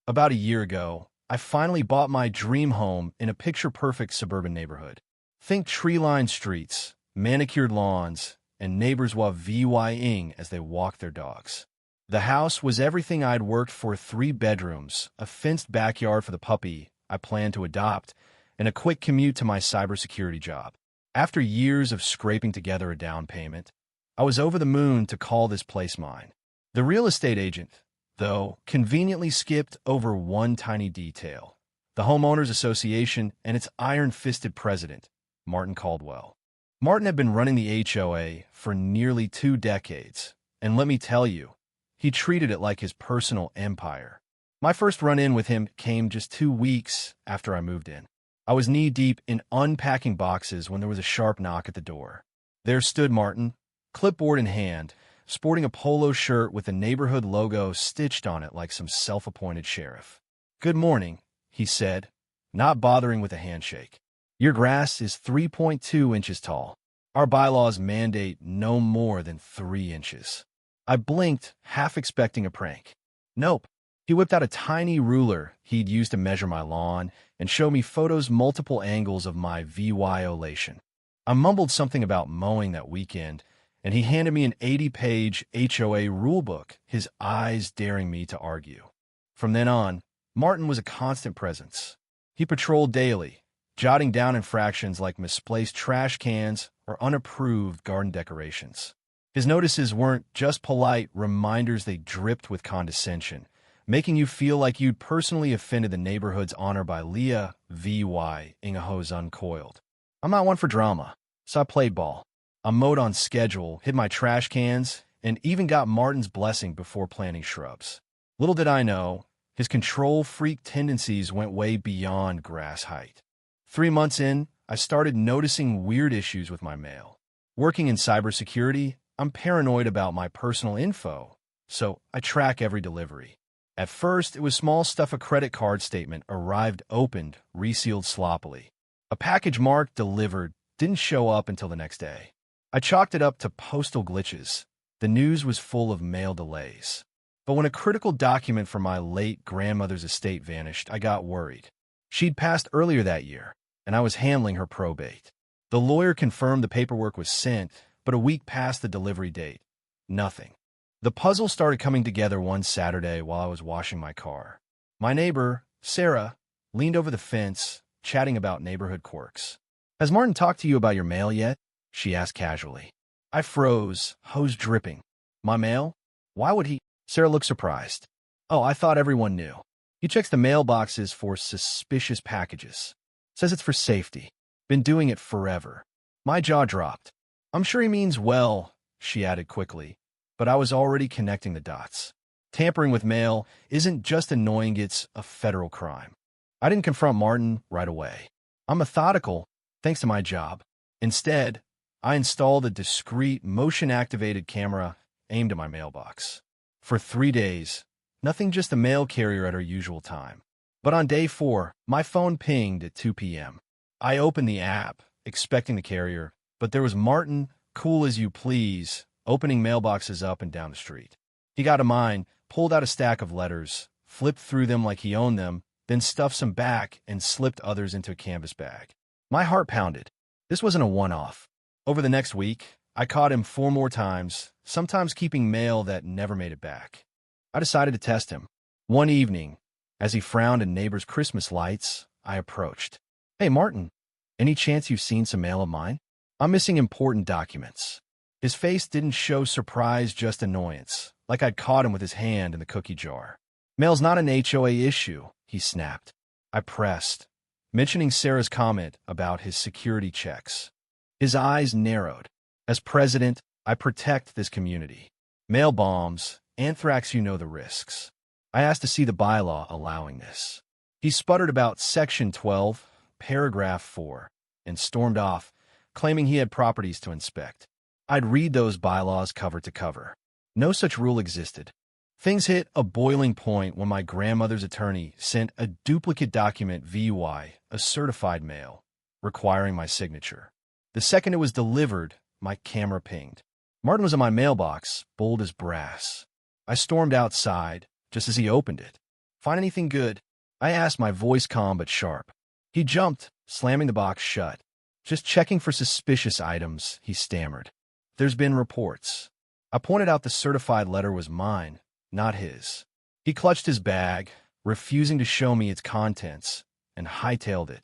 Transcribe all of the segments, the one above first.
About a year ago, I finally bought my dream home in a picture-perfect suburban neighborhood. Think tree-lined streets, manicured lawns, and neighbors vying as they walk their dogs. The house was everything I'd worked for: 3 bedrooms, a fenced backyard for the puppy I planned to adopt, and a quick commute to my cybersecurity job. After years of scraping together a down payment, I was over the moon to call this place mine. The real estate agent, though, conveniently skipped over one tiny detail: the Homeowners Association and its iron-fisted president, Martin Caldwell. Martin had been running the HOA for nearly 2 decades, and let me tell you, he treated it like his personal empire. My first run-in with him came just 2 weeks after I moved in. I was knee-deep in unpacking boxes when there was a sharp knock at the door. There stood Martin, clipboard in hand, sporting a polo shirt with the neighborhood logo stitched on it like some self-appointed sheriff. "Good morning," he said, not bothering with a handshake. "Your grass is 3.2 inches tall. Our bylaws mandate no more than 3 inches." I blinked, half expecting a prank. Nope. He whipped out a tiny ruler he'd used to measure my lawn and showed me photos multiple angles of my violation. I mumbled something about mowing that weekend, and he handed me an 80-page HOA rulebook, his eyes daring me to argue. From then on, Martin was a constant presence. He patrolled daily, jotting down infractions like misplaced trash cans or unapproved garden decorations. His notices weren't just polite reminders, they dripped with condescension, making you feel like you'd personally offended the neighborhood's honor by Leah ing a hose uncoiled. I'm not one for drama, so I played ball. I mowed on schedule, hid my trash cans, and even got Martin's blessing before planting shrubs. Little did I know, his control freak tendencies went way beyond grass height. 3 months in, I started noticing weird issues with my mail. Working in cybersecurity, I'm paranoid about my personal info, so I track every delivery. At first, it was small stuff: a credit card statement arrived opened, resealed sloppily. A package marked delivered didn't show up until the next day. I chalked it up to postal glitches. The news was full of mail delays. But when a critical document from my late grandmother's estate vanished, I got worried. She'd passed earlier that year, and I was handling her probate. The lawyer confirmed the paperwork was sent, but a week past the delivery date. Nothing. The puzzle started coming together one Saturday while I was washing my car. My neighbor, Sarah, leaned over the fence, chatting about neighborhood quirks. "Has Martin talked to you about your mail yet?" she asked casually. I froze, hose dripping. "My mail? Why would he?" Sarah looked surprised. "Oh, I thought everyone knew. He checks the mailboxes for suspicious packages. Says it's for safety. Been doing it forever." My jaw dropped. "I'm sure he means well," she added quickly, but I was already connecting the dots. Tampering with mail isn't just annoying, it's a federal crime. I didn't confront Martin right away. I'm methodical, thanks to my job. Instead, I installed a discreet, motion-activated camera aimed at my mailbox. For 3 days, nothing, just a mail carrier at our usual time. But on day 4, my phone pinged at 2 p.m. I opened the app, expecting the carrier, but there was Martin, cool as you please, opening mailboxes up and down the street. He got to mine, pulled out a stack of letters, flipped through them like he owned them, then stuffed some back and slipped others into a canvas bag. My heart pounded. This wasn't a one-off. Over the next week, I caught him 4 more times, sometimes keeping mail that never made it back. I decided to test him. One evening, as he frowned at neighbors' Christmas lights, I approached. "Hey, Martin, any chance you've seen some mail of mine? I'm missing important documents." His face didn't show surprise, just annoyance, like I'd caught him with his hand in the cookie jar. "Mail's not an HOA issue," he snapped. I pressed, mentioning Sarah's comment about his security checks. His eyes narrowed. "As president, I protect this community. Mail bombs, anthrax, you know the risks." I asked to see the bylaw allowing this. He sputtered about Section 12, Paragraph 4, and stormed off, claiming he had properties to inspect. I'd read those bylaws cover to cover. No such rule existed. Things hit a boiling point when my grandmother's attorney sent a duplicate document a certified mail, requiring my signature. The second it was delivered, my camera pinged. Martin was in my mailbox, bold as brass. I stormed outside, just as he opened it. Find anything good? I asked, my voice calm but sharp. He jumped, slamming the box shut. Just checking for suspicious items, he stammered. There's been reports. I pointed out the certified letter was mine, not his. He clutched his bag, refusing to show me its contents, and hightailed it,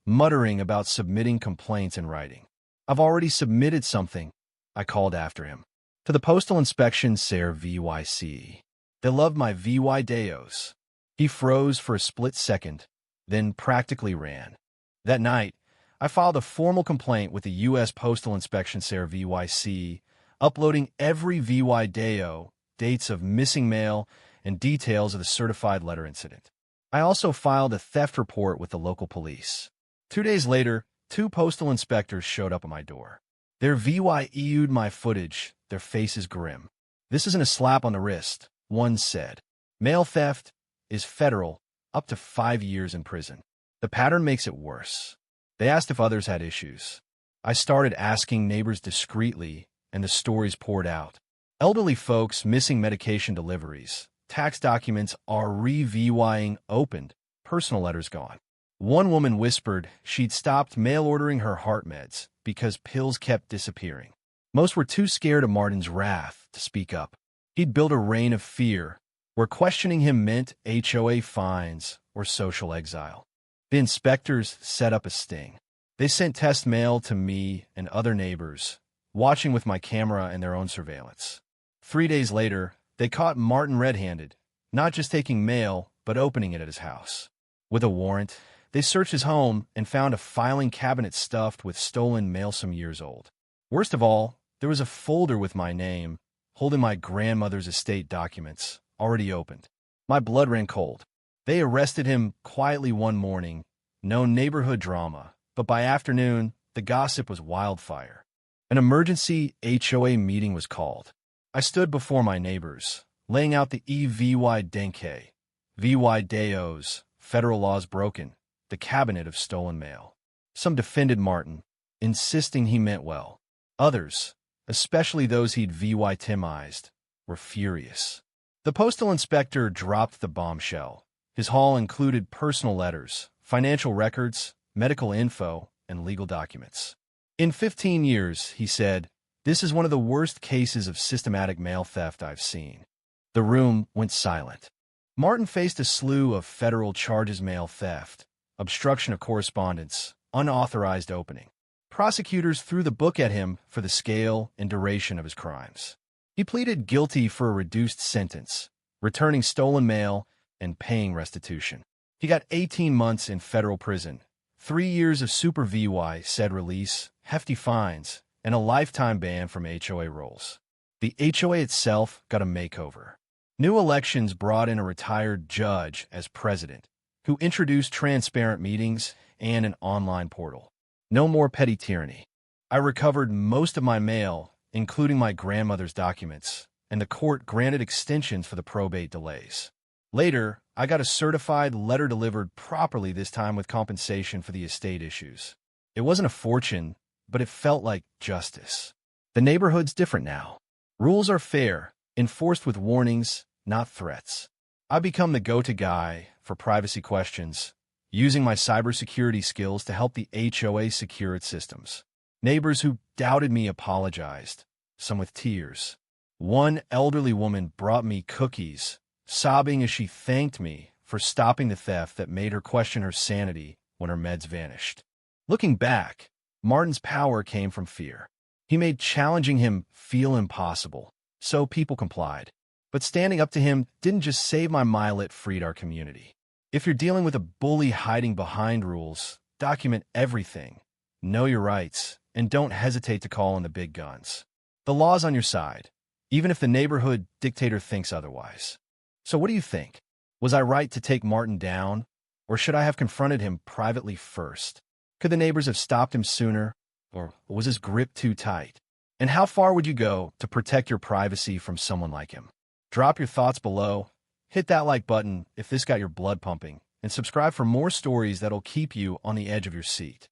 muttering about submitting complaints in writing. I've already submitted something, I called after him. To the Postal Inspection, Sir VYC. They loved my VY Deos. He froze for a split second, then practically ran. That night, I filed a formal complaint with the U.S. Postal Inspection, Sir VYC, uploading every VY Deo, dates of missing mail, and details of the certified letter incident. I also filed a theft report with the local police. 2 days later, 2 postal inspectors showed up at my door. Their VYE'd my footage, their faces grim. This isn't a slap on the wrist, one said. Mail theft is federal, up to 5 years in prison. The pattern makes it worse. They asked if others had issues. I started asking neighbors discreetly, and the stories poured out. Elderly folks missing medication deliveries, tax documents are re-VYing opened, personal letters gone. One woman whispered she'd stopped mail ordering her heart meds because pills kept disappearing. Most were too scared of Martin's wrath to speak up. He'd built a reign of fear, where questioning him meant HOA fines or social exile. The inspectors set up a sting. They sent test mail to me and other neighbors, watching with my camera and their own surveillance. 3 days later, they caught Martin red-handed, not just taking mail, but opening it at his house. With a warrant, they searched his home and found a filing cabinet stuffed with stolen mail some years old. Worst of all, there was a folder with my name, holding my grandmother's estate documents, already opened. My blood ran cold. They arrested him quietly one morning, no neighborhood drama, but by afternoon, the gossip was wildfire. An emergency HOA meeting was called. I stood before my neighbors, laying out the EVY Denke, VY Deos, federal laws broken, the cabinet of stolen mail. Some defended Martin, insisting he meant well. Others, especially those he'd VY Timized, were furious. The postal inspector dropped the bombshell. His haul included personal letters, financial records, medical info, and legal documents. In 15 years, he said, this is one of the worst cases of systematic mail theft I've seen. The room went silent. Martin faced a slew of federal charges: mail theft, obstruction of correspondence, unauthorized opening. Prosecutors threw the book at him for the scale and duration of his crimes. He pleaded guilty for a reduced sentence, returning stolen mail and paying restitution. He got 18 months in federal prison, 3 years of super VY said release, hefty fines, and a lifetime ban from HOA rolls. The HOA itself got a makeover. New elections brought in a retired judge as president, who introduced transparent meetings and an online portal. No more petty tyranny. I recovered most of my mail, including my grandmother's documents, and the court granted extensions for the probate delays. Later, I got a certified letter delivered properly, this time with compensation for the estate issues. It wasn't a fortune, but it felt like justice. The neighborhood's different now. Rules are fair, enforced with warnings, not threats. I've become the go-to guy for privacy questions, using my cybersecurity skills to help the HOA secure its systems. Neighbors who doubted me apologized, some with tears. One elderly woman brought me cookies, sobbing as she thanked me for stopping the theft that made her question her sanity when her meds vanished. Looking back, Martin's power came from fear. He made challenging him feel impossible, so people complied. But standing up to him didn't just save my mile, it freed our community. If you're dealing with a bully hiding behind rules, document everything, know your rights, and don't hesitate to call on the big guns. The law's on your side, even if the neighborhood dictator thinks otherwise. So what do you think? Was I right to take Martin down, or should I have confronted him privately first? Could the neighbors have stopped him sooner, or was his grip too tight? And how far would you go to protect your privacy from someone like him? Drop your thoughts below, hit that like button if this got your blood pumping, and subscribe for more stories that'll keep you on the edge of your seat.